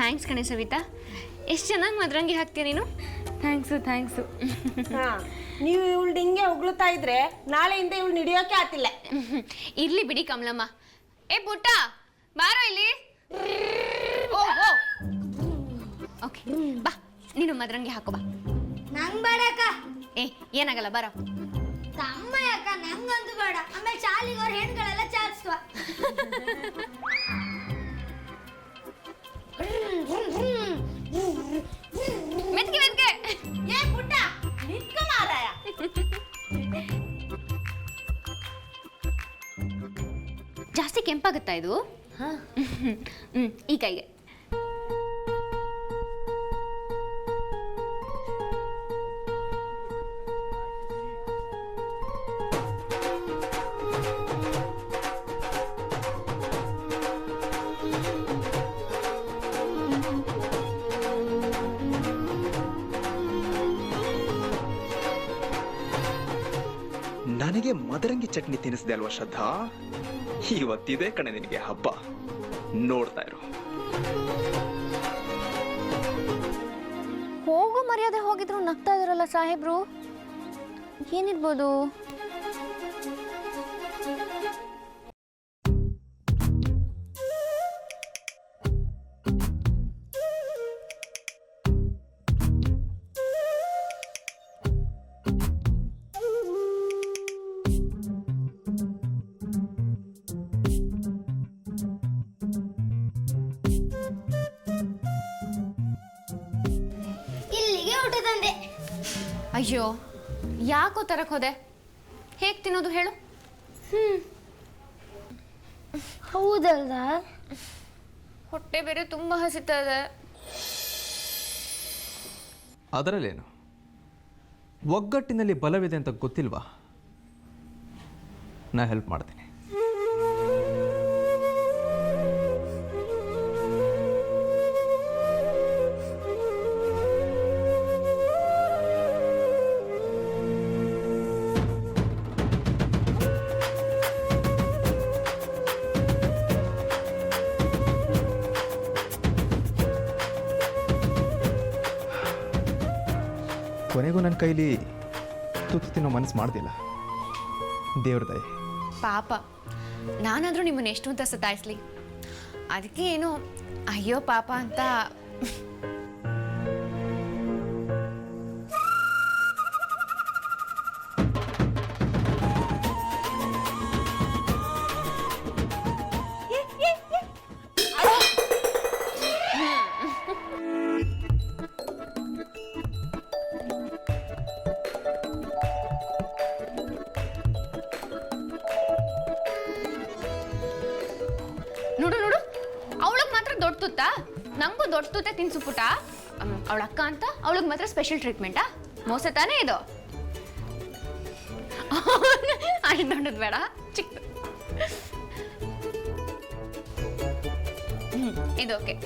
Thanks ಕಣೆ ಸವಿತಾ. ಎಷ್ಟು ಚೆನ್ನಾಗಿ ಮದರಂಗಿ ಹಾಕ್ತೀಯ ನೀನು. ಥ್ಯಾಂಕ್ಸು. ನೀವು ಇವಳು ಹಿಂಗೆ ಉಗ್ಳುತ್ತಾ ಇದ್ರೆ ನಾಳೆಯಿಂದ ಇವಳು ಹಿಡಿಯೋಕೆ ಆತಿಲ್ಲ. ಇರ್ಲಿ ಬಿಡಿ ಕಮಲಮ್ಮ. ಏ ಪುಟ್ಟ ಬಾರೋ ಇಲ್ಲಿ. ಓಕೆ ಬಾ, ನೀನು ಮದರಂಗಿ ಹಾಕೋ ಬಾ. ನಂಗೆ ಬೇಡಕ್ಕ. ಏನಾಗಲ್ಲ ಬರೋ. ತಮ್ಮ ಯಾಕ? ನಂಗಂತೂ ಬೇಡ. ಆಮೇಲೆ ಶಾಲಿಗೆ ಅವ್ರ ಹೆಣ್ಗಳೆಲ್ಲ ಚಾರ್ಸ್ವ. ಮೆತ್ಗೆ ಏ ಪುಟ್ಟ ನಿತ್ಕ ಮಾರಾಯ. ಜಾಸ್ತಿ ಕೆಂಪಾಗುತ್ತಾ ಇದು? ಈ ಕೈಗೆ. ನನಗೆ ಮದರಂಗಿ ಚಟ್ನಿ ತಿನ್ನಿಸಿದೆ ಅಲ್ವಾ ಶ್ರದ್ಧಾ? ಇವತ್ತಿದೆ ಕಣೆ ನಿನಗೆ ಹಬ್ಬ. ನೋಡ್ತಾ ಇರು. ಹೋಗೋ ಮರ್ಯಾದೆ ಹೋಗಿದ್ರು ನಗ್ತಾ ಇದಾರಲ್ಲ ಸಾಹೇಬ್ರು. ಏನಿರ್ಬೋದು? ಅಯ್ಯೋ, ಯಾಕೋ ತರಕ್ ಹೋದೆ? ಹೇಗೆ ತಿನ್ನೋದು ಹೇಳು? ಹೌದಲ್ಲ, ಹೊಟ್ಟೆ ಬೇರೆ ತುಂಬಾ ಹಸಿತಾ ಇದೆ. ಅದರಲ್ಲೇನು, ಒಗ್ಗಟ್ಟಿನಲ್ಲಿ ಬಲವಿದೆ ಅಂತ ಗೊತ್ತಿಲ್ವಾ? ನಾ ಹೆಲ್ಪ್ ಮಾಡ್ತೀನಿ. ಕೊನೆಗೂ ನನ್ನ ಕೈಲಿ ತುತ್ತು ತಿನ್ನೋ ಮನಸ್ಸು ಮಾಡ್ದಿಲ್ಲ. ದೇವ್ರ ದಯೆ. ಪಾಪ, ನಾನಾದರೂ ನಿಮ್ಮನ್ನು ಎಷ್ಟು ಅಂತ ಸತಾಯಿಸ್ಲಿ. ಅದಕ್ಕೆ ಏನು ಅಯ್ಯೋ ಪಾಪ ಅಂತ. ನೋಡು ನೋಡು, ಅವಳಿಗೆ ಮಾತ್ರ ದೊಡ್ಡ ತುತ್ತ, ನಂಗೂ ದೊಡ್ಡ ತುತ್ತ ತಿನ್ಸು ಪುಟ. ಅವಳ ಅಕ್ಕ ಅಂತ ಅವಳಿಗೆ ಮಾತ್ರ ಸ್ಪೆಷಲ್ ಟ್ರೀಟ್ಮೆಂಟಾ? ಮೋಸ ತಾನೇ ಇದು? ಅಷ್ಟು ದೊಡ್ಡದು ಬೇಡ, ಚಿಕ್ಕ. ಇದು ಓಕೆ.